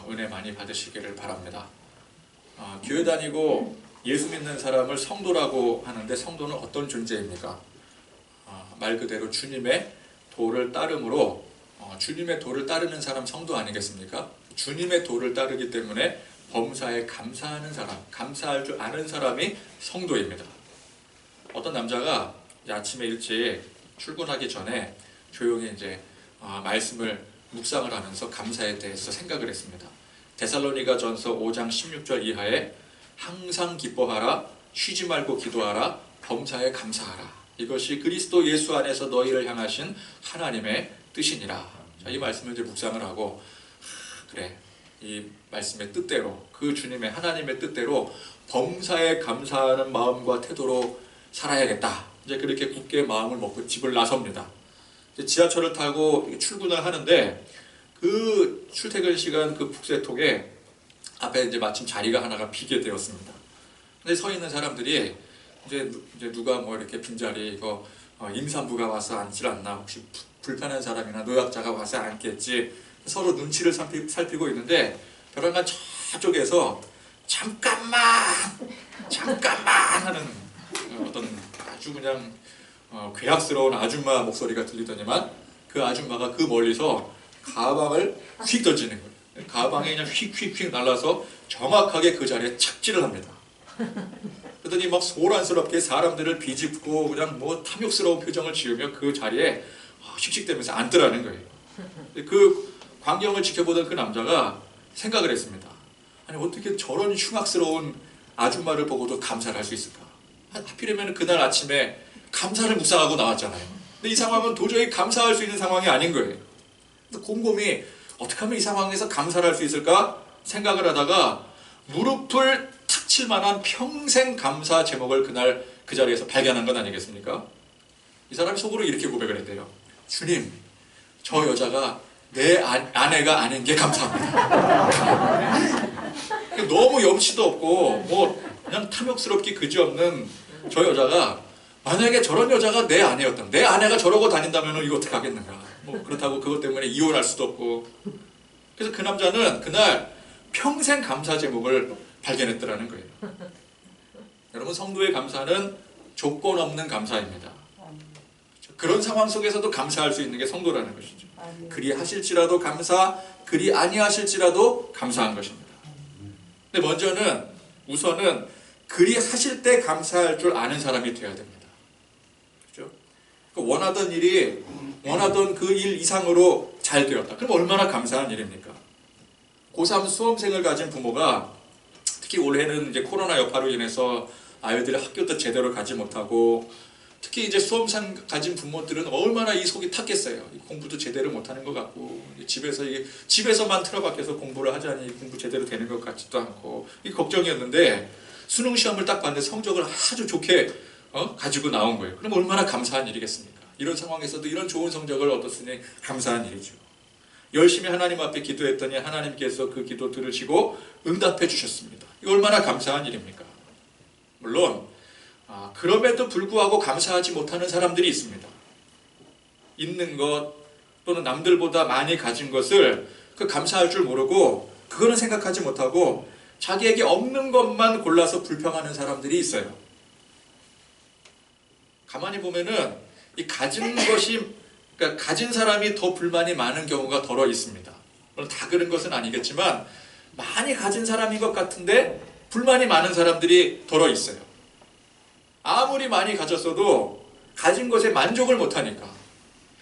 은혜 많이 받으시기를 바랍니다. 교회 다니고 예수 믿는 사람을 성도라고 하는데 성도는 어떤 존재입니까? 말 그대로 주님의 도를 따름으로 주님의 도를 따르는 사람 성도 아니겠습니까? 주님의 도를 따르기 때문에 범사에 감사하는 사람, 감사할 줄 아는 사람이 성도입니다. 어떤 남자가 아침에 일찍 출근하기 전에 조용히 이제 말씀을 묵상을 하면서 감사에 대해서 생각을 했습니다. 데살로니가 전서 5장 16절 이하에 항상 기뻐하라, 쉬지 말고 기도하라, 범사에 감사하라. 이것이 그리스도 예수 안에서 너희를 향하신 하나님의 뜻이니라. 자, 이 말씀을 이제 묵상을 하고 그래, 이 말씀의 뜻대로, 그 주님의 하나님의 뜻대로 범사에 감사하는 마음과 태도로 살아야겠다. 이제 그렇게 굳게 마음을 먹고 집을 나섭니다. 이제 지하철을 타고 출근을 하는데 그 출퇴근 시간 그 북새통에 앞에 이제 마침 자리가 하나가 비게 되었습니다. 근데 서 있는 사람들이 이제 누가 뭐 이렇게 빈자리 이거 임산부가 와서 앉질 않나, 혹시 불편한 사람이나 노약자가 와서 앉겠지, 서로 눈치를 살피고 있는데 벼랑간 저쪽에서 잠깐만 하는 어떤 아주 그냥 괴악스러운 아줌마 목소리가 들리더니만 그 아줌마가 그 멀리서 가방을 휙 던지는 거예요. 가방에 그냥 휙휙휙 날라서 정확하게 그 자리에 착지를 합니다. 그러더니 막 소란스럽게 사람들을 비집고 그냥 뭐 탐욕스러운 표정을 지으며 그 자리에 씩씩대면서 앉더라는 거예요. 그 광경을 지켜보던 그 남자가 생각을 했습니다. 아니 어떻게 저런 흉악스러운 아줌마를 보고도 감사를 할 수 있을까? 하필이면 그날 아침에 감사를 묵상하고 나왔잖아요. 근데 이 상황은 도저히 감사할 수 있는 상황이 아닌 거예요. 곰곰이 어떻게 하면 이 상황에서 감사를 할 수 있을까 생각을 하다가 무릎을 탁 칠 만한 평생 감사 제목을 그날 그 자리에서 발견한 건 아니겠습니까? 이 사람이 속으로 이렇게 고백을 했대요. 주님, 저 여자가 내 아내가 아닌 게 감사합니다. 너무 염치도 없고 뭐 그냥 탐욕스럽기 그지없는 저 여자가 만약에 저런 여자가 내 아내였다면, 내 아내가 저러고 다닌다면 이거 어떻게 하겠는가. 뭐 그렇다고 그것 때문에 이혼할 수도 없고. 그래서 그 남자는 그날 평생 감사 제목을 발견했더라는 거예요. 여러분, 성도의 감사는 조건 없는 감사입니다. 그런 상황 속에서도 감사할 수 있는 게 성도라는 것이죠. 그리 하실지라도 감사, 그리 아니하실지라도 감사한 것입니다. 근데 우선은 그리 하실 때 감사할 줄 아는 사람이 되어야 됩니다. 그렇죠? 원하던 일이 원하던 그 일 이상으로 잘 되었다. 그럼 얼마나 감사한 일입니까? 고3 수험생을 가진 부모가 특히 올해는 이제 코로나 여파로 인해서 아이들이 학교도 제대로 가지 못하고, 특히 이제 수험생 가진 부모들은 얼마나 이 속이 탔겠어요. 공부도 제대로 못하는 것 같고, 집에서만 틀어박혀서 공부를 하자니 공부 제대로 되는 것 같지도 않고, 이 걱정이었는데 수능 시험을 딱 봤는데 성적을 아주 좋게 가지고 나온 거예요. 그럼 얼마나 감사한 일이겠습니까? 이런 상황에서도 이런 좋은 성적을 얻었으니 감사한 일이죠. 열심히 하나님 앞에 기도했더니 하나님께서 그 기도 들으시고 응답해 주셨습니다. 이거 얼마나 감사한 일입니까? 물론 그럼에도 불구하고 감사하지 못하는 사람들이 있습니다. 있는 것 또는 남들보다 많이 가진 것을 감사할 줄 모르고 그거는 생각하지 못하고 자기에게 없는 것만 골라서 불평하는 사람들이 있어요. 가만히 보면은 이 가진 것이, 그러니까 가진 사람이 더 불만이 많은 경우가 더러 있습니다. 물론 다 그런 것은 아니겠지만 많이 가진 사람인 것 같은데 불만이 많은 사람들이 더러 있어요. 아무리 많이 가졌어도 가진 것에 만족을 못하니까,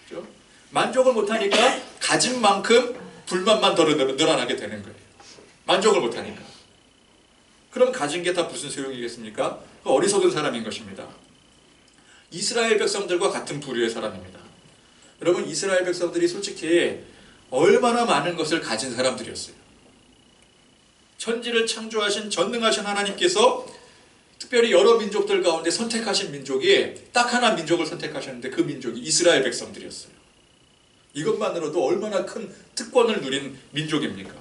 그렇죠? 만족을 못하니까 가진 만큼 불만만 더 늘어나게 되는 거예요. 만족을 못하니까. 그럼 가진 게 다 무슨 소용이겠습니까? 어리석은 사람인 것입니다. 이스라엘 백성들과 같은 부류의 사람입니다. 여러분, 이스라엘 백성들이 솔직히 얼마나 많은 것을 가진 사람들이었어요. 천지를 창조하신 전능하신 하나님께서 특별히 여러 민족들 가운데 선택하신 민족이 딱 하나 민족을 선택하셨는데 그 민족이 이스라엘 백성들이었어요. 이것만으로도 얼마나 큰 특권을 누린 민족입니까?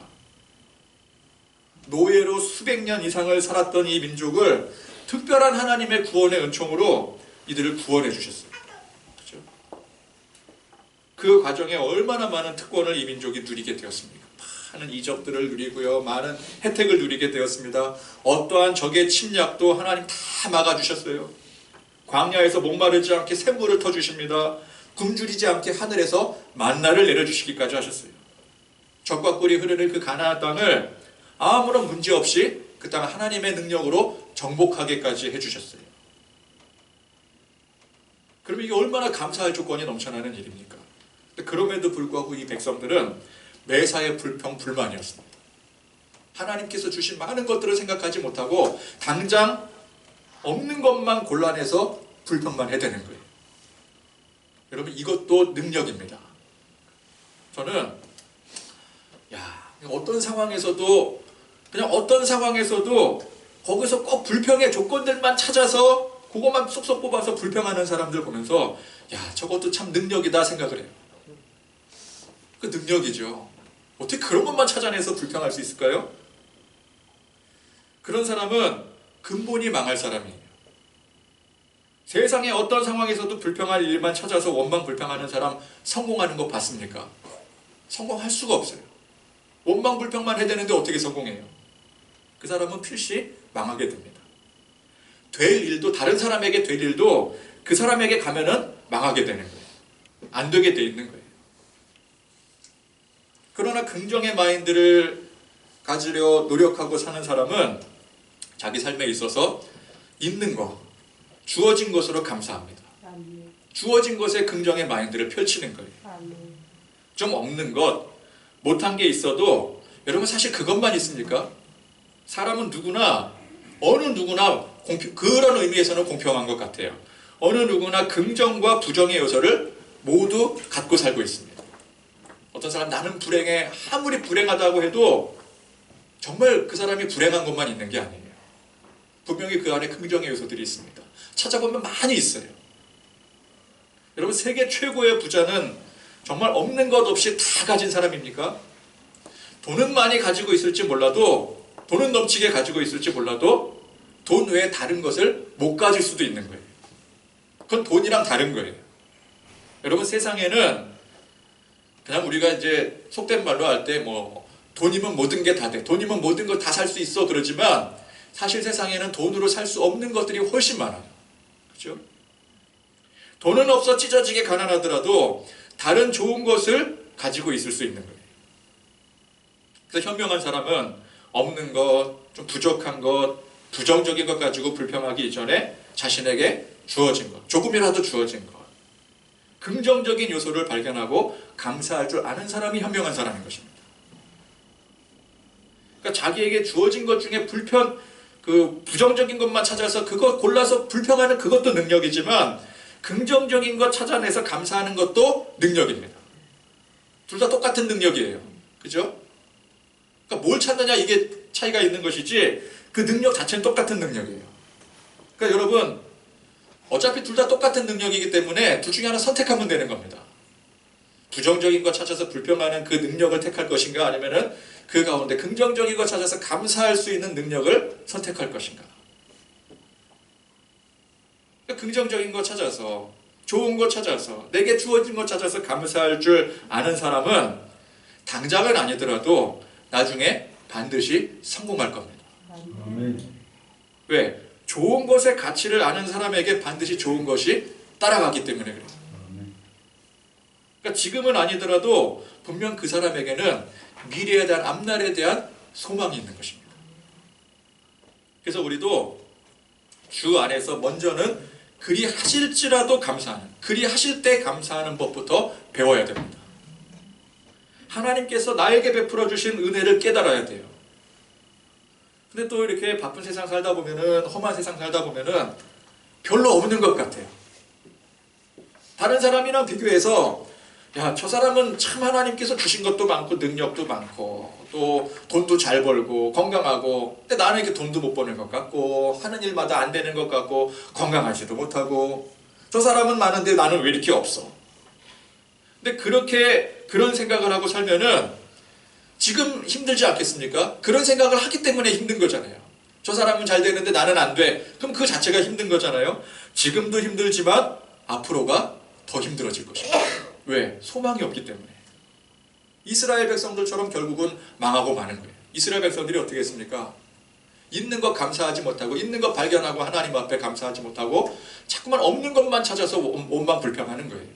노예로 수백 년 이상을 살았던 이 민족을 특별한 하나님의 구원의 은총으로 이들을 구원해 주셨어요. 그렇죠? 그 과정에 얼마나 많은 특권을 이 민족이 누리게 되었습니까? 많은 이적들을 누리고요. 많은 혜택을 누리게 되었습니다. 어떠한 적의 침략도 하나님 다 막아주셨어요. 광야에서 목마르지 않게 샘물을 터주십니다. 굶주리지 않게 하늘에서 만나를 내려주시기까지 하셨어요. 젖과 꿀이 흐르는 그 가나안 땅을 아무런 문제 없이 그 땅을 하나님의 능력으로 정복하게까지 해주셨어요. 그럼 이게 얼마나 감사할 조건이 넘쳐나는 일입니까? 그럼에도 불구하고 이 백성들은 매사에 불평, 불만이었습니다. 하나님께서 주신 많은 것들을 생각하지 못하고 당장 없는 것만 골라내서 불평만 해대는 거예요. 여러분, 이것도 능력입니다. 저는 어떤 상황에서도 거기서 꼭 불평의 조건들만 찾아서 그것만 쏙쏙 뽑아서 불평하는 사람들 보면서 저것도 참 능력이다 생각을 해요. 그 능력이죠. 어떻게 그런 것만 찾아내서 불평할 수 있을까요? 그런 사람은 근본이 망할 사람이에요. 세상에 어떤 상황에서도 불평할 일만 찾아서 원망 불평하는 사람 성공하는 거 봤습니까? 성공할 수가 없어요. 원망 불평만 해대는데 어떻게 성공해요? 그 사람은 필시 망하게 됩니다. 될 일도, 다른 사람에게 될 일도 그 사람에게 가면은 망하게 되는 거예요. 안 되게 돼 있는 거예요. 그러나 긍정의 마인드를 가지려 노력하고 사는 사람은 자기 삶에 있어서 있는 것, 주어진 것으로 감사합니다. 주어진 것에 긍정의 마인드를 펼치는 거예요. 좀 없는 것, 못한 게 있어도 여러분 사실 그것만 있습니까? 사람은 누구나, 어느 누구나 그런 의미에서는 공평한 것 같아요. 어느 누구나 긍정과 부정의 요소를 모두 갖고 살고 있습니다. 어떤 사람 나는 불행해, 아무리 불행하다고 해도 정말 그 사람이 불행한 것만 있는 게 아니에요. 분명히 그 안에 긍정의 요소들이 있습니다. 찾아보면 많이 있어요. 여러분, 세계 최고의 부자는 정말 없는 것 없이 다 가진 사람입니까? 돈은 많이 가지고 있을지 몰라도, 돈은 넘치게 가지고 있을지 몰라도 돈 외에 다른 것을 못 가질 수도 있는 거예요. 그건 돈이랑 다른 거예요. 여러분, 세상에는 그냥 우리가 이제 속된 말로 할 때 돈이면 모든 게 다 돼, 돈이면 모든 걸 다 살 수 있어 그러지만 사실 세상에는 돈으로 살 수 없는 것들이 훨씬 많아요. 그렇죠? 돈은 없어 찢어지게 가난하더라도 다른 좋은 것을 가지고 있을 수 있는 거예요. 그래서 현명한 사람은 없는 것, 좀 부족한 것, 부정적인 것 가지고 불평하기 이전에 자신에게 주어진 것, 조금이라도 주어진 것, 긍정적인 요소를 발견하고 감사할 줄 아는 사람이 현명한 사람인 것입니다. 그러니까 자기에게 주어진 것 중에 부정적인 것만 찾아서 그거 골라서 불평하는 그것도 능력이지만 긍정적인 것 찾아내서 감사하는 것도 능력입니다. 둘 다 똑같은 능력이에요. 그죠? 그러니까 뭘 찾느냐 이게 차이가 있는 것이지 그 능력 자체는 똑같은 능력이에요. 그러니까 여러분, 어차피 둘 다 똑같은 능력이기 때문에 둘 중에 하나 선택하면 되는 겁니다. 부정적인 것 찾아서 불평하는 그 능력을 택할 것인가, 아니면은 그 가운데 긍정적인 것 찾아서 감사할 수 있는 능력을 선택할 것인가. 긍정적인 것 찾아서, 좋은 것 찾아서, 내게 주어진 것 찾아서 감사할 줄 아는 사람은 당장은 아니더라도 나중에 반드시 성공할 겁니다. 왜? 좋은 것의 가치를 아는 사람에게 반드시 좋은 것이 따라가기 때문에 그래요. 그러니까 지금은 아니더라도 분명 그 사람에게는 미래에 대한, 앞날에 대한 소망이 있는 것입니다. 그래서 우리도 주 안에서 먼저는 그리 하실지라도 감사하는, 그리 하실 때 감사하는 법부터 배워야 됩니다. 하나님께서 나에게 베풀어 주신 은혜를 깨달아야 돼요. 근데 또 이렇게 바쁜 세상 살다 보면은, 험한 세상 살다 보면은 별로 없는 것 같아요. 다른 사람이랑 비교해서 저 사람은 참 하나님께서 주신 것도 많고 능력도 많고 또 돈도 잘 벌고 건강하고, 근데 나는 이렇게 돈도 못 버는 것 같고 하는 일마다 안 되는 것 같고 건강하지도 못하고, 저 사람은 많은데 나는 왜 이렇게 없어? 근데 그런 생각을 하고 살면은 지금 힘들지 않겠습니까? 그런 생각을 하기 때문에 힘든 거잖아요. 저 사람은 잘 되는데 나는 안 돼. 그럼 그 자체가 힘든 거잖아요. 지금도 힘들지만 앞으로가 더 힘들어질 것입니다. 왜? 소망이 없기 때문에. 이스라엘 백성들처럼 결국은 망하고 마는 거예요. 이스라엘 백성들이 어떻게 했습니까? 있는 것 감사하지 못하고 있는 것 발견하고 하나님 앞에 감사하지 못하고 자꾸만 없는 것만 찾아서 원망불평하는 거예요.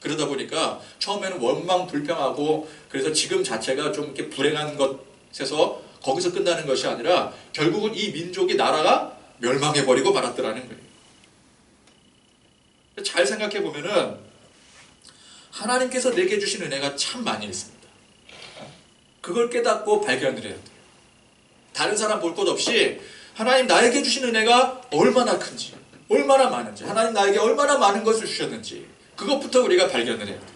그러다 보니까 처음에는 원망불평하고 그래서 지금 자체가 좀 이렇게 불행한 것에서 거기서 끝나는 것이 아니라 결국은 이 민족이 나라가 멸망해버리고 말았더라는 거예요. 잘 생각해 보면은 하나님께서 내게 주신 은혜가 참 많이 있습니다. 그걸 깨닫고 발견을 해야 돼요. 다른 사람 볼 것 없이 하나님 나에게 주신 은혜가 얼마나 큰지, 얼마나 많은지, 하나님 나에게 얼마나 많은 것을 주셨는지 그것부터 우리가 발견을 해야 돼요.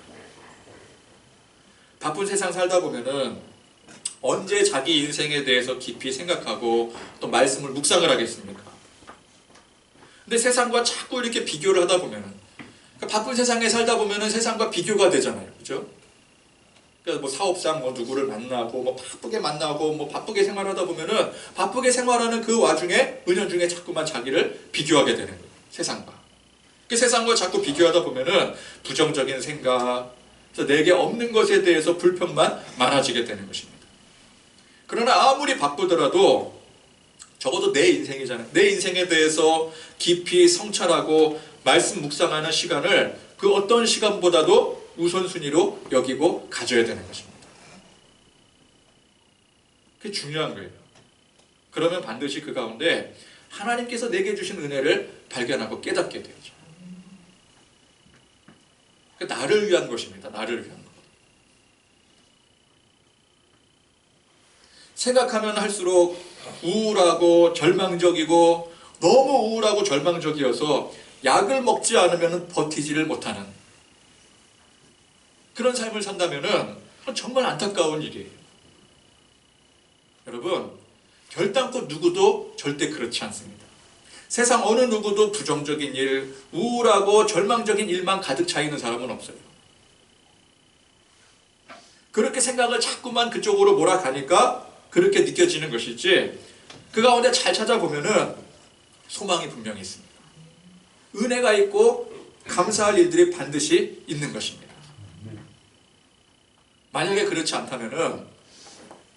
바쁜 세상 살다 보면은 언제 자기 인생에 대해서 깊이 생각하고 또 말씀을 묵상을 하겠습니까? 근데 세상과 자꾸 이렇게 비교를 하다 보면은, 그러니까 바쁜 세상에 살다 보면은 세상과 비교가 되잖아요. 그죠? 그러니까 뭐 사업상 뭐 누구를 만나고 뭐 바쁘게 만나고 뭐 바쁘게 생활하다 보면은 바쁘게 생활하는 그 와중에 은연중에 자꾸만 자기를 비교하게 되는 거예요. 세상과. 그 세상과 자꾸 비교하다 보면은 부정적인 생각, 그래서 내게 없는 것에 대해서 불평만 많아지게 되는 것입니다. 그러나 아무리 바쁘더라도 적어도 내 인생이잖아요. 내 인생에 대해서 깊이 성찰하고 말씀 묵상하는 시간을 그 어떤 시간보다도 우선순위로 여기고 가져야 되는 것입니다. 그게 중요한 거예요. 그러면 반드시 그 가운데 하나님께서 내게 주신 은혜를 발견하고 깨닫게 되죠. 나를 위한 것입니다. 나를 위한 것. 생각하면 할수록 우울하고 절망적이고 너무 우울하고 절망적이어서 약을 먹지 않으면 버티지를 못하는 그런 삶을 산다면 정말 안타까운 일이에요. 여러분, 결단코 누구도 절대 그렇지 않습니다. 세상 어느 누구도 부정적인 일, 우울하고 절망적인 일만 가득 차 있는 사람은 없어요. 그렇게 생각을 자꾸만 그쪽으로 몰아가니까 그렇게 느껴지는 것이지, 그 가운데 잘 찾아보면은 소망이 분명히 있습니다. 은혜가 있고 감사할 일들이 반드시 있는 것입니다. 만약에 그렇지 않다면은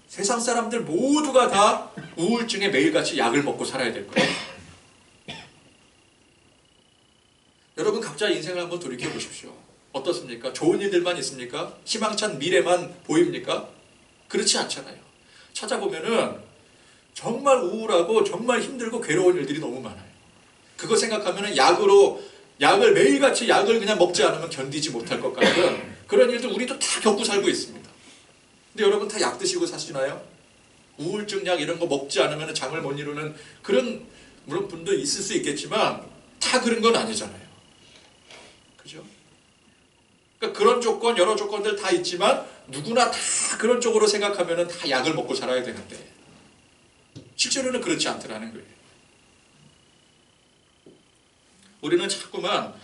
세상 사람들 모두가 다 우울증에 매일같이 약을 먹고 살아야 될 거예요. 여러분 각자 인생을 한번 돌이켜 보십시오. 어떻습니까? 좋은 일들만 있습니까? 희망찬 미래만 보입니까? 그렇지 않잖아요. 찾아보면은 정말 우울하고 정말 힘들고 괴로운 일들이 너무 많아요. 그거 생각하면은 약을 매일같이 약을 그냥 먹지 않으면 견디지 못할 것 같은 그런 일들 우리도 다 겪고 살고 있습니다. 근데 여러분 다 약 드시고 사시나요? 우울증 약 이런 거 먹지 않으면 잠을 못 이루는 그런 물론 분도 있을 수 있겠지만 다 그런 건 아니잖아요. 그죠? 그러니까 그런 조건 여러 조건들 다 있지만 누구나 다 그런 쪽으로 생각하면 다 약을 먹고 살아야 되는데 실제로는 그렇지 않더라는 거예요. 우리는 자꾸만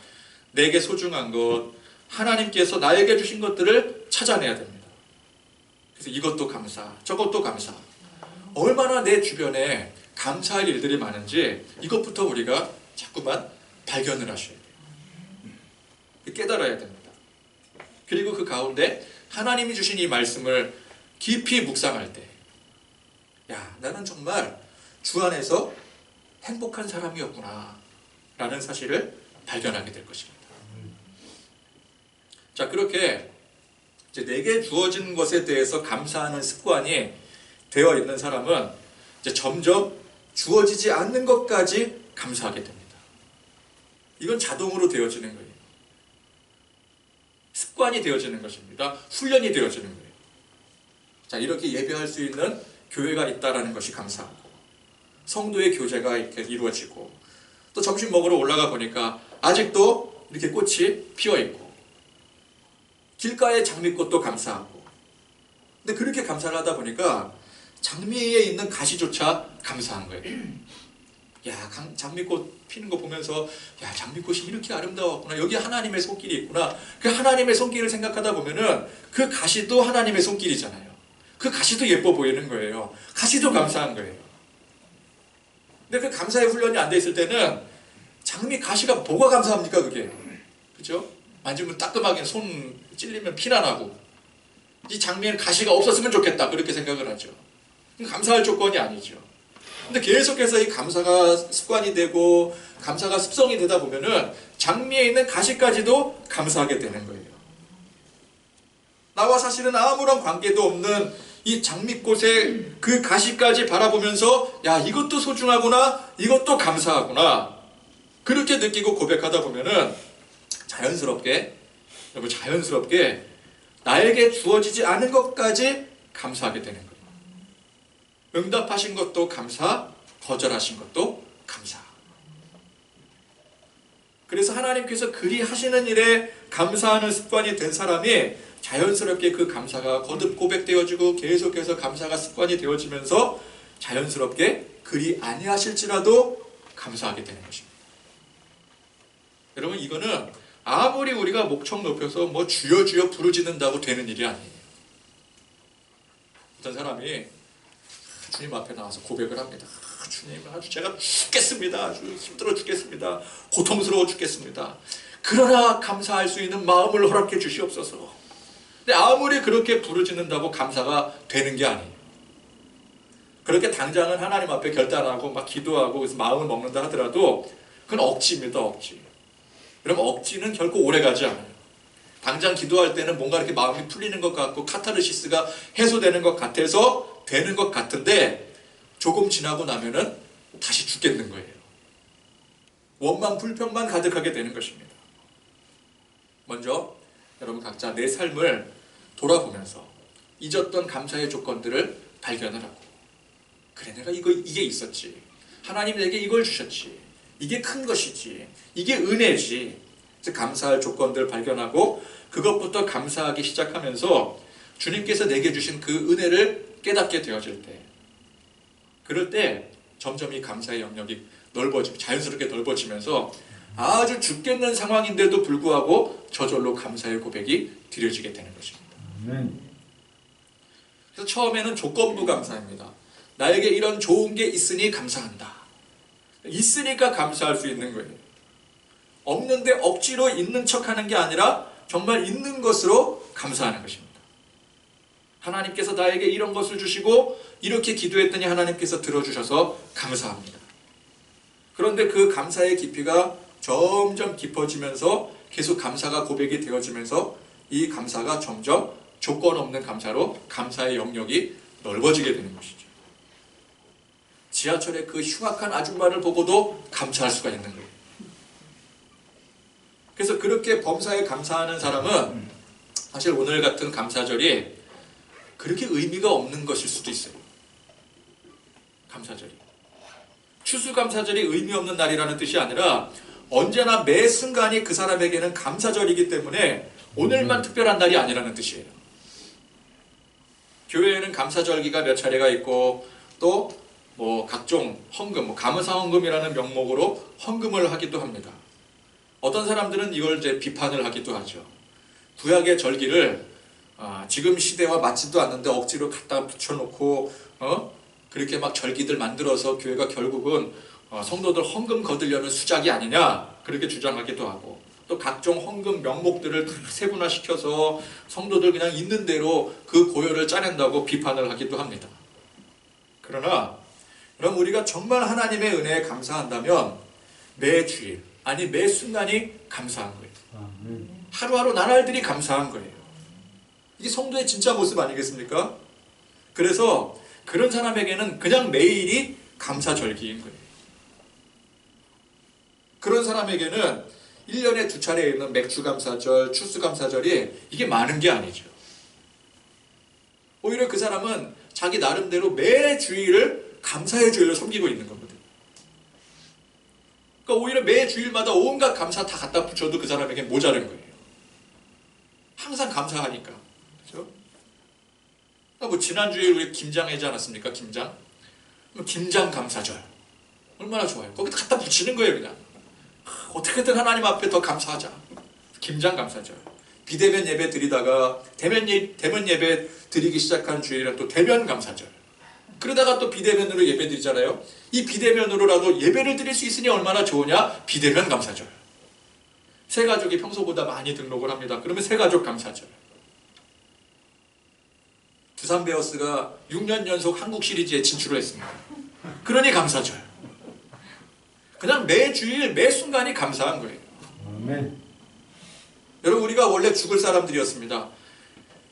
내게 소중한 것, 하나님께서 나에게 주신 것들을 찾아내야 됩니다. 그래서 이것도 감사, 저것도 감사. 얼마나 내 주변에 감사할 일들이 많은지 이것부터 우리가 자꾸만 발견을 하셔야 돼요. 깨달아야 됩니다. 그리고 그 가운데 하나님이 주신 이 말씀을 깊이 묵상할 때, 야, 나는 정말 주 안에서 행복한 사람이었구나 라는 사실을 발견하게 될 것입니다. 자, 그렇게 이제 내게 주어진 것에 대해서 감사하는 습관이 되어 있는 사람은 이제 점점 주어지지 않는 것까지 감사하게 됩니다. 이건 자동으로 되어지는 거예요. 습관이 되어지는 것입니다. 훈련이 되어지는 거예요. 자, 이렇게 예배할 수 있는 교회가 있다는 것이 감사하고, 성도의 교제가 이렇게 이루어지고, 또 점심 먹으러 올라가 보니까 아직도 이렇게 꽃이 피어 있고, 길가의 장미꽃도 감사하고, 근데 그렇게 감사를 하다 보니까 장미에 있는 가시조차 감사한 거예요. 야, 장미꽃 피는 거 보면서 야, 장미꽃이 이렇게 아름다웠구나. 여기 하나님의 손길이 있구나. 그 하나님의 손길을 생각하다 보면은 그 가시도 하나님의 손길이잖아요. 그 가시도 예뻐 보이는 거예요. 가시도 감사한 거예요. 근데 그 감사의 훈련이 안 돼 있을 때는 장미 가시가 뭐가 감사합니까, 그게? 그죠? 만지면 따끔하게 손 찔리면 피나 나고. 이 장미에는 가시가 없었으면 좋겠다 그렇게 생각을 하죠. 감사할 조건이 아니죠. 근데 계속해서 이 감사가 습관이 되고 감사가 습성이 되다 보면은 장미에 있는 가시까지도 감사하게 되는 거예요. 나와 사실은 아무런 관계도 없는 이 장미꽃의 그 가시까지 바라보면서 야, 이것도 소중하구나, 이것도 감사하구나 그렇게 느끼고 고백하다 보면은 자연스럽게 나에게 주어지지 않은 것까지 감사하게 되는 거예요. 응답하신 것도 감사, 거절하신 것도 감사. 그래서 하나님께서 그리 하시는 일에 감사하는 습관이 된 사람이 자연스럽게 그 감사가 거듭 고백되어지고 계속해서 감사가 습관이 되어지면서 자연스럽게 그리 아니하실지라도 감사하게 되는 것입니다. 여러분, 이거는 아무리 우리가 목청 높여서 뭐 주여 주여 부르짖는다고 되는 일이 아니에요. 어떤 사람이 주님 앞에 나와서 고백을 합니다. 주님, 아주 제가 죽겠습니다. 아주 힘들어 죽겠습니다. 고통스러워 죽겠습니다. 그러나 감사할 수 있는 마음을 허락해 주시옵소서. 근데 아무리 그렇게 부르짖는다고 감사가 되는 게 아니에요. 그렇게 당장은 하나님 앞에 결단하고 막 기도하고 그래서 마음을 먹는다 하더라도 그건 억지입니다. 억지. 그러면 억지는 결코 오래가지 않아요. 당장 기도할 때는 뭔가 이렇게 마음이 풀리는 것 같고 카타르시스가 해소되는 것 같아서 되는 것 같은데 조금 지나고 나면은 다시 죽겠는 거예요. 원망 불평만 가득하게 되는 것입니다. 먼저 여러분 각자 내 삶을 돌아보면서 잊었던 감사의 조건들을 발견을 하고, 그래 내가 이게 있었지, 하나님 내게 이걸 주셨지, 이게 큰 것이지, 이게 은혜지. 그래서 감사할 조건들을 발견하고 그것부터 감사하기 시작하면서 주님께서 내게 주신 그 은혜를 깨닫게 되어질 때, 그럴 때 점점 이 감사의 영역이 넓어지고 자연스럽게 넓어지면서 아주 죽겠는 상황인데도 불구하고 저절로 감사의 고백이 드려지게 되는 것입니다. 그래서 처음에는 조건부 감사입니다. 나에게 이런 좋은 게 있으니 감사한다. 있으니까 감사할 수 있는 거예요. 없는데 억지로 있는 척하는 게 아니라 정말 있는 것으로 감사하는 것입니다. 하나님께서 나에게 이런 것을 주시고 이렇게 기도했더니 하나님께서 들어주셔서 감사합니다. 그런데 그 감사의 깊이가 점점 깊어지면서 계속 감사가 고백이 되어지면서 이 감사가 점점 조건 없는 감사로 감사의 영역이 넓어지게 되는 것이죠. 지하철의 그 흉악한 아줌마를 보고도 감사할 수가 있는 거예요. 그래서 그렇게 범사에 감사하는 사람은 사실 오늘 같은 감사절이 그렇게 의미가 없는 것일 수도 있어요. 감사절이. 추수감사절이 의미 없는 날이라는 뜻이 아니라 언제나 매 순간이 그 사람에게는 감사절이기 때문에 오늘만 특별한 날이 아니라는 뜻이에요. 교회에는 감사절기가 몇 차례가 있고 또 뭐 각종 헌금, 감사 헌금이라는 명목으로 헌금을 하기도 합니다. 어떤 사람들은 이걸 이제 비판을 하기도 하죠. 구약의 절기를 지금 시대와 맞지도 않는데 억지로 갖다 붙여놓고 그렇게 막 절기들 만들어서 교회가 결국은 성도들 헌금 거두려는 수작이 아니냐 그렇게 주장하기도 하고, 또 각종 헌금 명목들을 세분화시켜서 성도들 그냥 있는 대로 그 고열을 짜낸다고 비판을 하기도 합니다. 그러나 그럼 우리가 정말 하나님의 은혜에 감사한다면 매 주일, 아니 매 순간이 감사한 거예요. 하루하루 나날들이 감사한 거예요. 이게 성도의 진짜 모습 아니겠습니까? 그래서 그런 사람에게는 그냥 매일이 감사절기인 거예요. 그런 사람에게는 1년에 2차례 있는 맥주감사절, 추수감사절이 이게 많은 게 아니죠. 오히려 그 사람은 자기 나름대로 매 주일을 감사의 주일로 섬기고 있는 거거든요. 그러니까 오히려 매 주일마다 온갖 감사 다 갖다 붙여도 그 사람에게 모자란 거예요. 항상 감사하니까. 그렇죠? 뭐 지난주에 우리 김장 하지 않았습니까? 김장? 김장 감사절. 얼마나 좋아요. 거기다 갖다 붙이는 거예요, 그냥. 어떻게든 하나님 앞에 더 감사하자. 김장 감사절. 비대면 예배 드리다가 대면 예배 드리기 시작한 주일은 또 대면 감사절. 그러다가 또 비대면으로 예배 드리잖아요. 이 비대면으로라도 예배를 드릴 수 있으니 얼마나 좋으냐? 비대면 감사절. 새 가족이 평소보다 많이 등록을 합니다. 그러면 새 가족 감사절. 두산 베어스가 6년 연속 한국 시리즈에 진출을 했습니다. 그러니 감사절. 그냥 매 주일 매 순간이 감사한 거예요. 아멘. 여러분, 우리가 원래 죽을 사람들이었습니다.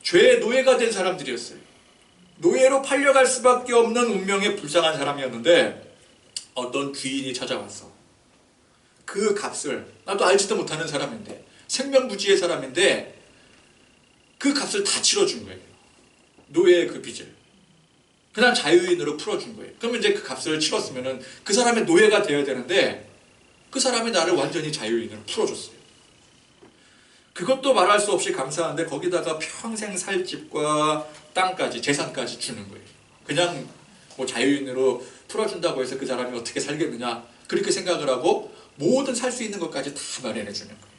죄의 노예가 된 사람들이었어요. 노예로 팔려갈 수밖에 없는 운명에 불쌍한 사람이었는데 어떤 귀인이 찾아왔어. 그 값을, 나도 알지도 못하는 사람인데, 생명부지의 사람인데 그 값을 다 치러준 거예요. 노예의 그 빚을 그냥 자유인으로 풀어준 거예요. 그러면 이제 그 값을 치렀으면은 그 사람의 노예가 되어야 되는데 그 사람이 나를 완전히 자유인으로 풀어줬어요. 그것도 말할 수 없이 감사한데 거기다가 평생 살 집과 땅까지, 재산까지 주는 거예요. 그냥 뭐 자유인으로 풀어준다고 해서 그 사람이 어떻게 살겠느냐 그렇게 생각을 하고 모든 살 수 있는 것까지 다 마련해 주는 거예요.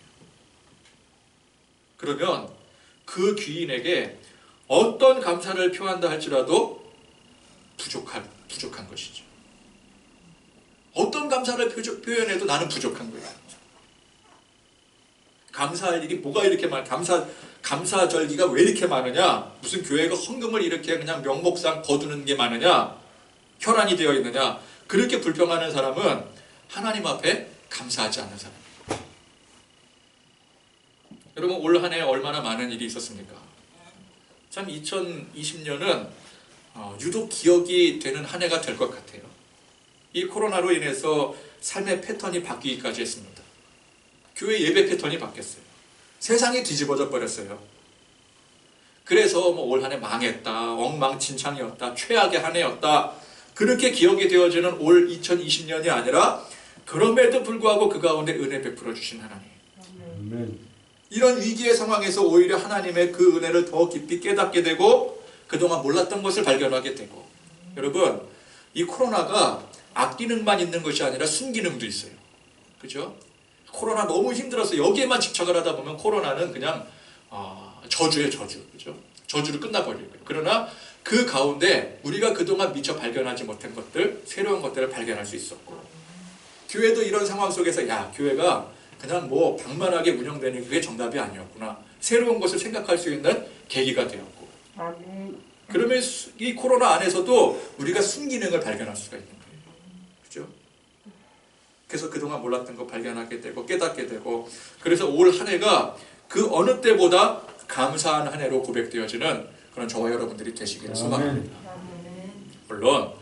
그러면 그 귀인에게 어떤 감사를 표한다 할지라도 부족한 것이죠. 어떤 감사를 표현해도 나는 부족한 거예요. 감사할 일이 뭐가 이렇게 감사절기가 왜 이렇게 많으냐? 무슨 교회가 헌금을 이렇게 그냥 명목상 거두는 게 많으냐? 혈안이 되어 있느냐? 그렇게 불평하는 사람은 하나님 앞에 감사하지 않는 사람이에요. 여러분, 올 한 해 얼마나 많은 일이 있었습니까? 참 2020년은 유독 기억이 되는 한 해가 될 것 같아요. 이 코로나로 인해서 삶의 패턴이 바뀌기까지 했습니다. 교회 예배 패턴이 바뀌었어요. 세상이 뒤집어져 버렸어요. 그래서 뭐 올 한 해 망했다, 엉망진창이었다, 최악의 한 해였다 그렇게 기억이 되어지는 올 2020년이 아니라 그럼에도 불구하고 그 가운데 은혜 베풀어 주신 하나님. 아멘. 이런 위기의 상황에서 오히려 하나님의 그 은혜를 더 깊이 깨닫게 되고 그동안 몰랐던 것을 발견하게 되고. 여러분, 이 코로나가 악기능만 있는 것이 아니라 순기능도 있어요. 그죠? 코로나 너무 힘들어서 여기에만 집착을 하다 보면 코로나는 그냥 저주예요, 저주. 그죠? 저주로 끝나버릴 거예요. 그러나 그 가운데 우리가 그동안 미처 발견하지 못한 것들, 새로운 것들을 발견할 수 있었고, 교회도 이런 상황 속에서 야, 교회가 그냥 뭐 방만하게 운영되는 그게 정답이 아니었구나. 새로운 것을 생각할 수 있는 계기가 되었고. 그러면 이 코로나 안에서도 우리가 순기능을 발견할 수가 있는 거예요. 그죠? 그래서 그동안 몰랐던 거 발견하게 되고 깨닫게 되고, 그래서 올 한 해가 그 어느 때보다 감사한 한 해로 고백되어지는 그런 저와 여러분들이 되시기를 소망합니다. 물론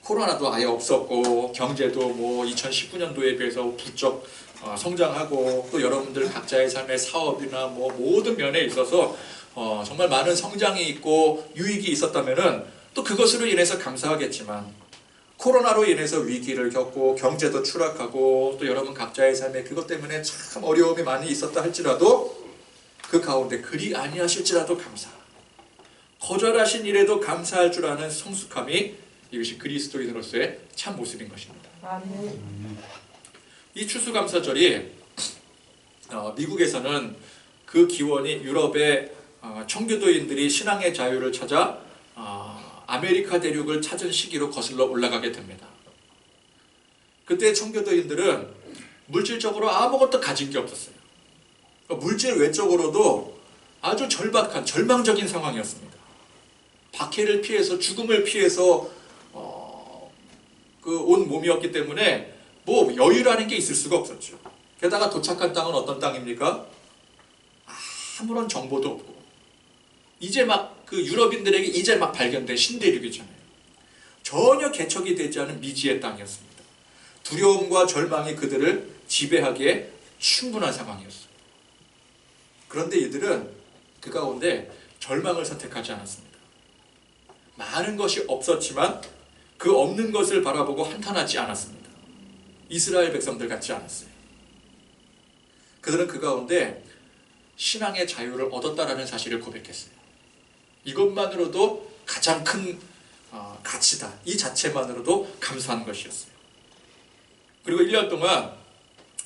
코로나도 아예 없었고 경제도 뭐 2019년도에 비해서 부쩍 성장하고 또 여러분들 각자의 삶의 사업이나 뭐 모든 면에 있어서 정말 많은 성장이 있고 유익이 있었다면은 또 그것으로 인해서 감사하겠지만, 코로나로 인해서 위기를 겪고 경제도 추락하고 또 여러분 각자의 삶에 그것 때문에 참 어려움이 많이 있었다 할지라도 그 가운데 그리 아니하실지라도 감사, 거절하신 일에도 감사할 줄 아는 성숙함이 이것이 그리스도인으로서의 참 모습인 것입니다. 이 추수감사절이 미국에서는 그 기원이 유럽의 청교도인들이 신앙의 자유를 찾아 아메리카 대륙을 찾은 시기로 거슬러 올라가게 됩니다. 그때 청교도인들은 물질적으로 아무것도 가진 게 없었어요. 물질 외적으로도 아주 절박한 절망적인 상황이었습니다. 박해를 피해서 죽음을 피해서 그 온 몸이었기 때문에 뭐 여유라는 게 있을 수가 없었죠. 게다가 도착한 땅은 어떤 땅입니까? 아무런 정보도 없고 이제 막 그 유럽인들에게 이제 막 발견된 신대륙이잖아요. 전혀 개척이 되지 않은 미지의 땅이었습니다. 두려움과 절망이 그들을 지배하기에 충분한 상황이었어요. 그런데 이들은 그 가운데 절망을 선택하지 않았습니다. 많은 것이 없었지만 그 없는 것을 바라보고 한탄하지 않았습니다. 이스라엘 백성들 같지 않았어요. 그들은 그 가운데 신앙의 자유를 얻었다라는 사실을 고백했어요. 이것만으로도 가장 큰 가치다. 이 자체만으로도 감사한 것이었어요. 그리고 1년 동안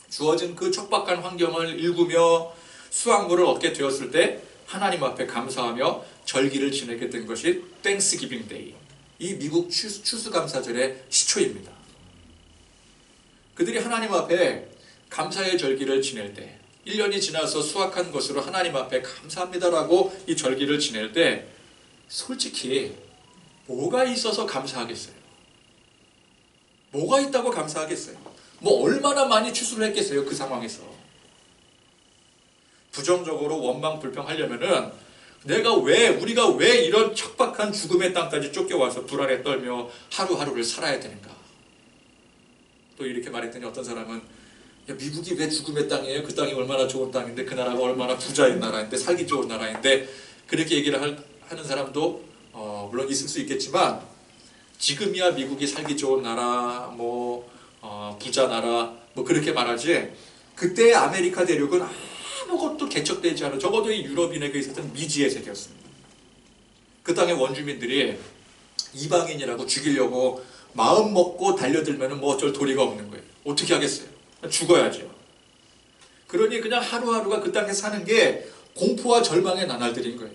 주어진 그 척박한 환경을 일구며 수확물을 얻게 되었을 때 하나님 앞에 감사하며 절기를 지내게 된 것이 땡스기빙 데이, 이 미국 추수감사절의 시초입니다. 그들이 하나님 앞에 감사의 절기를 지낼 때, 1년이 지나서 수확한 것으로 하나님 앞에 감사합니다라고 이 절기를 지낼 때 솔직히 뭐가 있어서 감사하겠어요? 뭐가 있다고 감사하겠어요? 뭐 얼마나 많이 추수를 했겠어요? 그 상황에서. 부정적으로 원망 불평하려면은 우리가 왜 이런 척박한 죽음의 땅까지 쫓겨와서 불안에 떨며 하루하루를 살아야 되는가? 또 이렇게 말했더니 어떤 사람은 야, 미국이 왜 죽음의 땅이에요? 그 땅이 얼마나 좋은 땅인데 그 나라가 얼마나 부자인 나라인데 살기 좋은 나라인데 그렇게 얘기를 하는 사람도 물론 있을 수 있겠지만 지금이야 미국이 살기 좋은 나라 부자 나라 그렇게 말하지 그때의 아메리카 대륙은 아무것도 개척되지 않은 적어도 이 유럽인에게 있었던 미지의 세계였습니다. 그 땅의 원주민들이 이방인이라고 죽이려고 마음 먹고 달려들면 뭐 어쩔 도리가 없는 거예요. 어떻게 하겠어요? 죽어야죠. 그러니 그냥 하루하루가 그 땅에 사는 게 공포와 절망의 나날들인 거예요.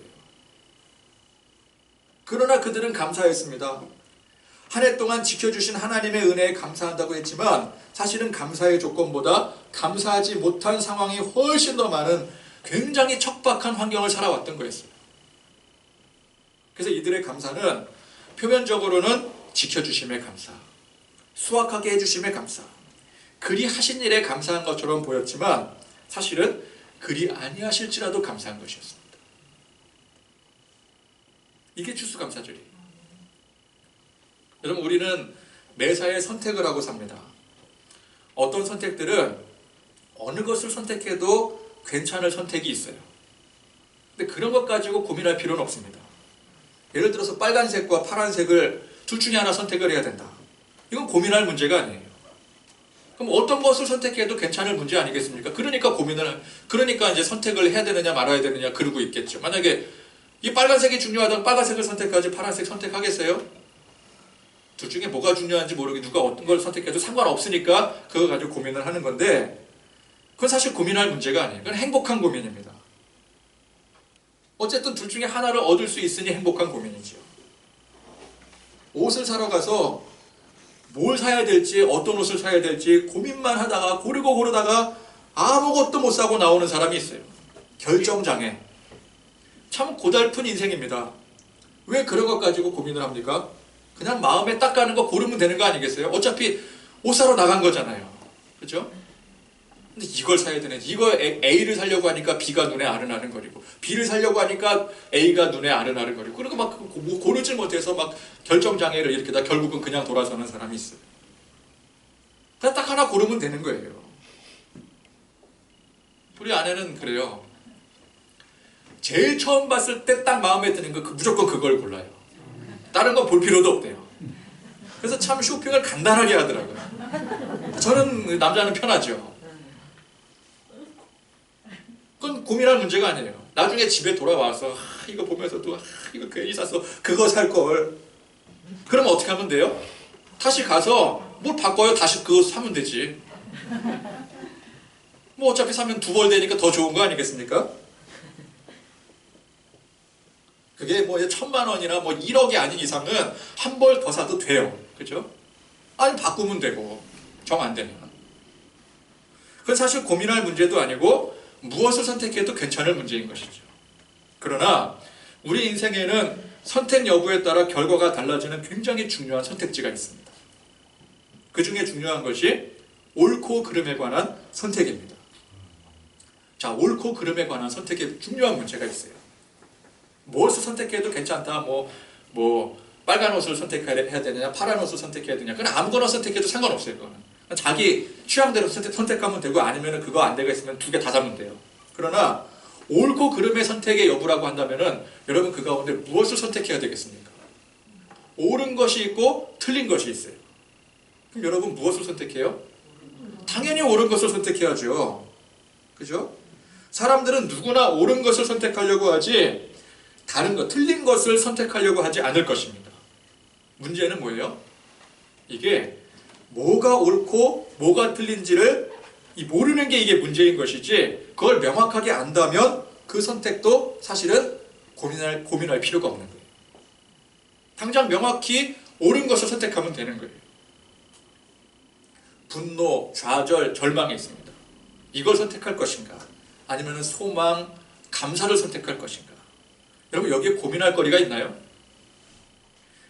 그러나 그들은 감사했습니다. 한 해 동안 지켜주신 하나님의 은혜에 감사한다고 했지만 사실은 감사의 조건보다 감사하지 못한 상황이 훨씬 더 많은 굉장히 척박한 환경을 살아왔던 거였어요. 그래서 이들의 감사는 표면적으로는 지켜주심에 감사, 수확하게 해주심에 감사, 그리 하신 일에 감사한 것처럼 보였지만 사실은 그리 아니하실지라도 감사한 것이었습니다. 이게 추수감사절이에요. 여러분 우리는 매사에 선택을 하고 삽니다. 어떤 선택들은 어느 것을 선택해도 괜찮을 선택이 있어요. 근데 그런 것 가지고 고민할 필요는 없습니다. 예를 들어서 빨간색과 파란색을 둘 중에 하나 선택을 해야 된다. 이건 고민할 문제가 아니에요. 그럼 어떤 것을 선택해도 괜찮을 문제 아니겠습니까? 그러니까 이제 선택을 해야 되느냐 말아야 되느냐 그러고 있겠죠. 만약에 이 빨간색이 중요하다면 빨간색을 선택하지 파란색 선택하겠어요? 둘 중에 뭐가 중요한지 모르게 누가 어떤 걸 선택해도 상관없으니까 그거 가지고 고민을 하는 건데 그건 사실 고민할 문제가 아니에요. 그건 행복한 고민입니다. 어쨌든 둘 중에 하나를 얻을 수 있으니 행복한 고민이죠. 옷을 사러 가서 뭘 사야 될지 어떤 옷을 사야 될지 고민만 하다가 고르다가 아무것도 못 사고 나오는 사람이 있어요. 결정장애. 참 고달픈 인생입니다. 왜 그런 것 가지고 고민을 합니까? 그냥 마음에 딱 가는 거 고르면 되는 거 아니겠어요? 어차피 옷 사러 나간 거잖아요. 그렇죠? 근데 이걸 사야 되네. 이거 A를 사려고 하니까 B가 눈에 아른아른거리고 B를 사려고 하니까 A가 눈에 아른아른거리고 그리고 막 고르지 못해서 막 결정장애를 일으키다 결국은 그냥 돌아서는 사람이 있어요. 그냥 딱 하나 고르면 되는 거예요. 우리 아내는 그래요. 제일 처음 봤을 때 딱 마음에 드는 거 무조건 그걸 골라요. 다른 거 볼 필요도 없대요. 그래서 참 쇼핑을 간단하게 하더라고요. 저는 남자는 편하죠. 그건 고민할 문제가 아니에요. 나중에 집에 돌아와서 이거 보면서도 이거 괜히 샀어. 그거 살 걸. 그러면 어떻게 하면 돼요? 다시 가서 뭘 바꿔요? 다시 그거 사면 되지. 뭐 어차피 사면 두 벌 되니까 더 좋은 거 아니겠습니까? 그게 뭐 1,000만 원이나 뭐 1억이 아닌 이상은 한 벌 더 사도 돼요. 그죠? 아니 바꾸면 되고 정 안 되면. 그건 사실 고민할 문제도 아니고 무엇을 선택해도 괜찮을 문제인 것이죠. 그러나 우리 인생에는 선택 여부에 따라 결과가 달라지는 굉장히 중요한 선택지가 있습니다. 그 중에 중요한 것이 옳고 그름에 관한 선택입니다. 자, 옳고 그름에 관한 선택에 중요한 문제가 있어요. 무엇을 선택해도 괜찮다. 빨간 옷을 선택해야 되느냐, 파란 옷을 선택해야 되느냐. 그건 아무거나 선택해도 상관없어요. 그거는. 자기 취향대로 선택하면 되고 아니면 그거 안 되고 있으면 두 개 다 사면 돼요. 그러나 옳고 그름의 선택의 여부라고 한다면은 여러분 그 가운데 무엇을 선택해야 되겠습니까? 옳은 것이 있고 틀린 것이 있어요. 그럼 여러분 무엇을 선택해요? 당연히 옳은 것을 선택해야죠. 그죠? 사람들은 누구나 옳은 것을 선택하려고 하지 다른 것, 틀린 것을 선택하려고 하지 않을 것입니다. 문제는 뭐예요? 이게 뭐가 옳고 뭐가 틀린지를 모르는 게 이게 문제인 것이지 그걸 명확하게 안다면 그 선택도 사실은 고민할 필요가 없는 거예요. 당장 명확히 옳은 것을 선택하면 되는 거예요. 분노, 좌절, 절망이 있습니다. 이걸 선택할 것인가? 아니면 소망, 감사를 선택할 것인가? 여러분 여기에 고민할 거리가 있나요?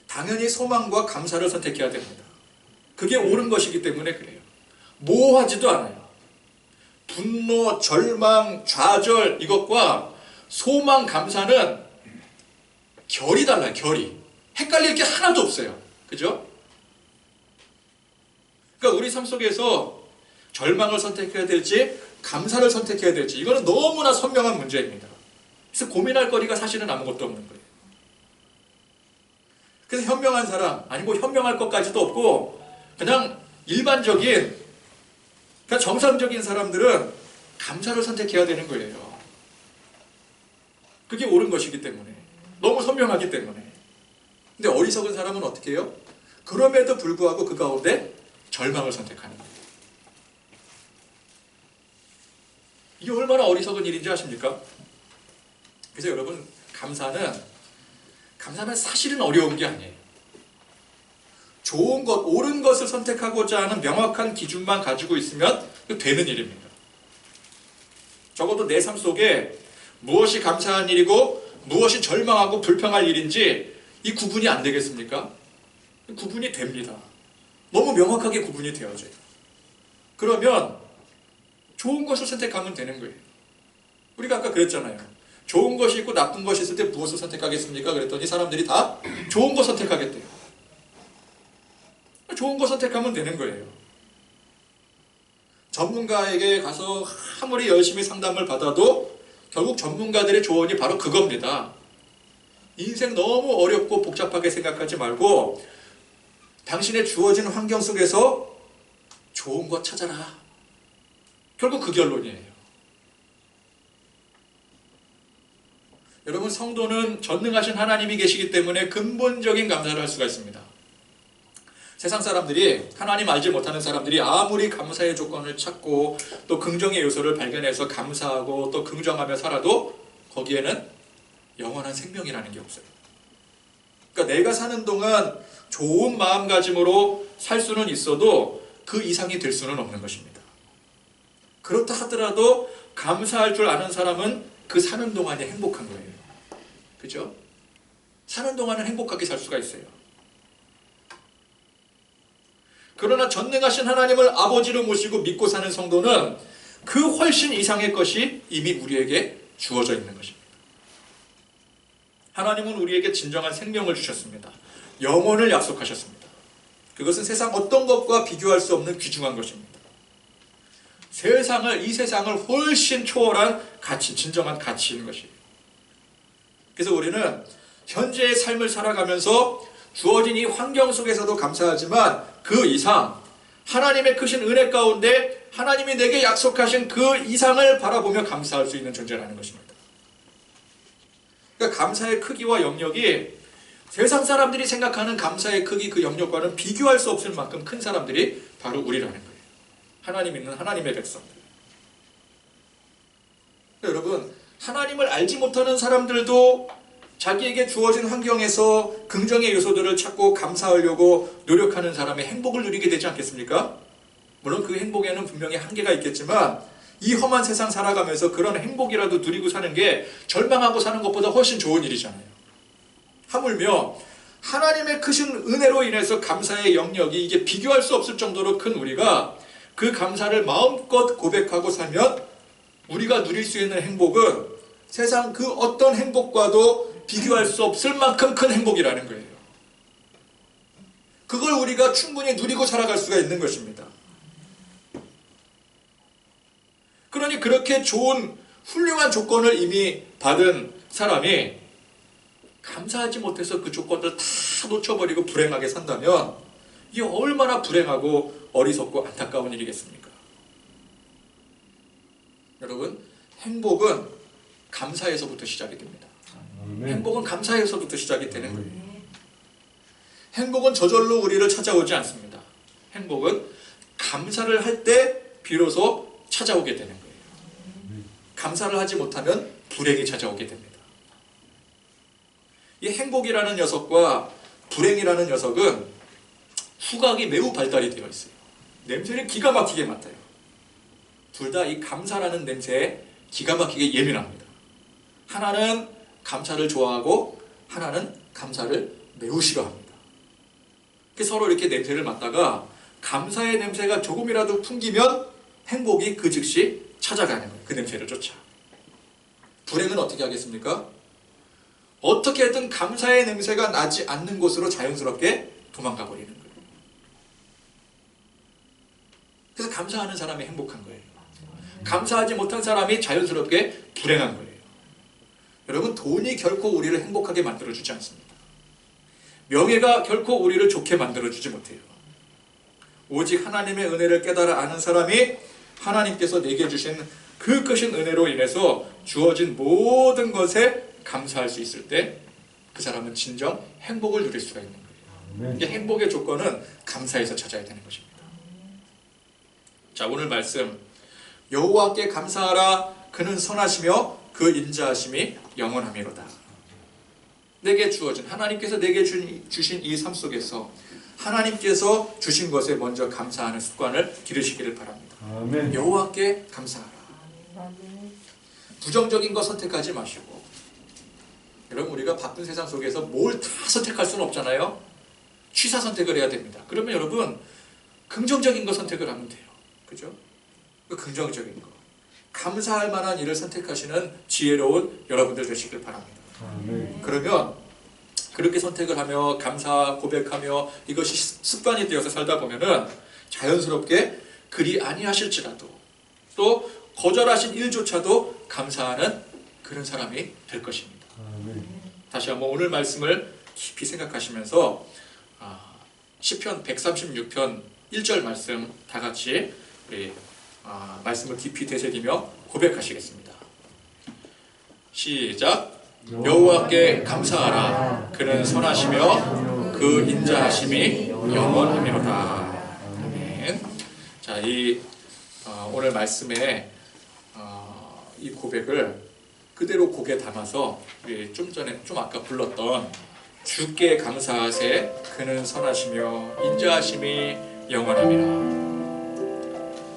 당연히 소망과 감사를 선택해야 됩니다. 그게 옳은 것이기 때문에 그래요. 모호하지도 않아요. 분노, 절망, 좌절 이것과 소망, 감사는 결이 달라요. 결이. 헷갈릴 게 하나도 없어요. 그죠? 그러니까 우리 삶 속에서 절망을 선택해야 될지 감사를 선택해야 될지 이거는 너무나 선명한 문제입니다. 그래서 고민할 거리가 사실은 아무것도 없는 거예요. 그래서 현명한 사람, 아니 뭐 현명할 것까지도 없고 그냥 일반적인 그냥 정상적인 사람들은 감사를 선택해야 되는 거예요. 그게 옳은 것이기 때문에. 너무 선명하기 때문에. 근데 어리석은 사람은 어떻게 해요? 그럼에도 불구하고 그 가운데 절망을 선택하는 거예요. 이게 얼마나 어리석은 일인지 아십니까? 그래서 여러분 감사는 사실은 어려운 게 아니에요. 좋은 것, 옳은 것을 선택하고자 하는 명확한 기준만 가지고 있으면 되는 일입니다. 적어도 내 삶 속에 무엇이 감사한 일이고 무엇이 절망하고 불평할 일인지 이 구분이 안 되겠습니까? 구분이 됩니다. 너무 명확하게 구분이 되어져요. 그러면 좋은 것을 선택하면 되는 거예요. 우리가 아까 그랬잖아요. 좋은 것이 있고 나쁜 것이 있을 때 무엇을 선택하겠습니까? 그랬더니 사람들이 다 좋은 거 선택하겠대요. 좋은 거 선택하면 되는 거예요. 전문가에게 가서 아무리 열심히 상담을 받아도 결국 전문가들의 조언이 바로 그겁니다. 인생 너무 어렵고 복잡하게 생각하지 말고 당신의 주어진 환경 속에서 좋은 것 찾아라. 결국 그 결론이에요. 여러분 성도는 전능하신 하나님이 계시기 때문에 근본적인 감사를 할 수가 있습니다. 세상 사람들이 하나님 알지 못하는 사람들이 아무리 감사의 조건을 찾고 또 긍정의 요소를 발견해서 감사하고 또 긍정하며 살아도 거기에는 영원한 생명이라는 게 없어요. 그러니까 내가 사는 동안 좋은 마음가짐으로 살 수는 있어도 그 이상이 될 수는 없는 것입니다. 그렇다 하더라도 감사할 줄 아는 사람은 그 사는 동안이 행복한 거예요. 그죠? 사는 동안은 행복하게 살 수가 있어요. 그러나 전능하신 하나님을 아버지로 모시고 믿고 사는 성도는 그 훨씬 이상의 것이 이미 우리에게 주어져 있는 것입니다. 하나님은 우리에게 진정한 생명을 주셨습니다. 영혼을 약속하셨습니다. 그것은 세상 어떤 것과 비교할 수 없는 귀중한 것입니다. 이 세상을 훨씬 초월한 가치, 진정한 가치인 것이에요. 그래서 우리는 현재의 삶을 살아가면서 주어진 이 환경 속에서도 감사하지만 그 이상 하나님의 크신 은혜 가운데 하나님이 내게 약속하신 그 이상을 바라보며 감사할 수 있는 존재라는 것입니다. 그러니까 감사의 크기와 영역이 세상 사람들이 생각하는 감사의 크기 그 영역과는 비교할 수 없을 만큼 큰 사람들이 바로 우리라는 거예요. 하나님 있는 하나님의 백성들. 그러니까 여러분 하나님을 알지 못하는 사람들도 자기에게 주어진 환경에서 긍정의 요소들을 찾고 감사하려고 노력하는 사람의 행복을 누리게 되지 않겠습니까? 물론 그 행복에는 분명히 한계가 있겠지만 이 험한 세상 살아가면서 그런 행복이라도 누리고 사는 게 절망하고 사는 것보다 훨씬 좋은 일이잖아요. 하물며 하나님의 크신 은혜로 인해서 감사의 영역이 이게 비교할 수 없을 정도로 큰 우리가 그 감사를 마음껏 고백하고 살면 우리가 누릴 수 있는 행복은 세상 그 어떤 행복과도 비교할 수 없을 만큼 큰 행복이라는 거예요. 그걸 우리가 충분히 누리고 살아갈 수가 있는 것입니다. 그러니 그렇게 좋은 훌륭한 조건을 이미 받은 사람이 감사하지 못해서 그 조건을 다 놓쳐버리고 불행하게 산다면 이게 얼마나 불행하고 어리석고 안타까운 일이겠습니까? 여러분, 행복은 감사에서부터 시작이 됩니다. 행복은 감사에서부터 시작이 되는 거예요. 행복은 저절로 우리를 찾아오지 않습니다. 행복은 감사를 할 때 비로소 찾아오게 되는 거예요. 감사를 하지 못하면 불행이 찾아오게 됩니다. 이 행복이라는 녀석과 불행이라는 녀석은 후각이 매우 발달이 되어 있어요. 냄새를 기가 막히게 맡아요. 둘 다 이 감사라는 냄새에 기가 막히게 예민합니다. 하나는 감사를 좋아하고 하나는 감사를 매우 싫어합니다. 서로 이렇게 냄새를 맡다가 감사의 냄새가 조금이라도 풍기면 행복이 그 즉시 찾아가는 거예요. 그 냄새를 쫓아. 불행은 어떻게 하겠습니까? 어떻게든 감사의 냄새가 나지 않는 곳으로 자연스럽게 도망가 버리는 거예요. 그래서 감사하는 사람이 행복한 거예요. 감사하지 못한 사람이 자연스럽게 불행한 거예요. 여러분, 돈이 결코 우리를 행복하게 만들어주지 않습니다. 명예가 결코 우리를 좋게 만들어주지 못해요. 오직 하나님의 은혜를 깨달아 아는 사람이 하나님께서 내게 주신 그 크신 은혜로 인해서 주어진 모든 것에 감사할 수 있을 때 그 사람은 진정 행복을 누릴 수가 있는 거예요. 이게 행복의 조건은 감사에서 찾아야 되는 것입니다. 자, 오늘 말씀, 여호와께 감사하라. 그는 선하시며 그 인자하심이 영원하미로다. 내게 주어진, 하나님께서 내게 주신 이 삶 속에서 하나님께서 주신 것에 먼저 감사하는 습관을 기르시기를 바랍니다. 아멘. 여호와께 감사하라. 부정적인 거 선택하지 마시고, 여러분, 우리가 바쁜 세상 속에서 뭘 다 선택할 수는 없잖아요. 취사 선택을 해야 됩니다. 그러면 여러분, 긍정적인 거 선택을 하면 돼요. 그죠? 긍정적인 거, 감사할 만한 일을 선택하시는 지혜로운 여러분들 되시길 바랍니다. 아멘. 그러면 그렇게 선택을 하며 감사 고백하며 이것이 습관이 되어서 살다 보면은 자연스럽게 그리 아니하실지라도 또 거절하신 일조차도 감사하는 그런 사람이 될 것입니다. 아멘. 다시 한번 오늘 말씀을 깊이 생각하시면서 시편 136편 1절 말씀 다 같이 우리 말씀을 깊이 되새기며 고백하시겠습니다. 시작. 여호와께 감사하라. 그는 선하시며 그 인자하심이 영원하미로다. 아멘. 자, 이 오늘 말씀에 이 고백을 그대로 곡에 담아서 우리 좀 전에 좀 아까 불렀던 주께 감사하세. 그는 선하시며 인자하심이 영원함이라.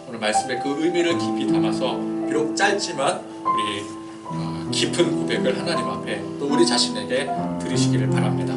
오늘 말씀의 그 의미를 깊이 담아서 비록 짧지만 우리 깊은 고백을 하나님 앞에 또 우리 자신에게 드리시기를 바랍니다.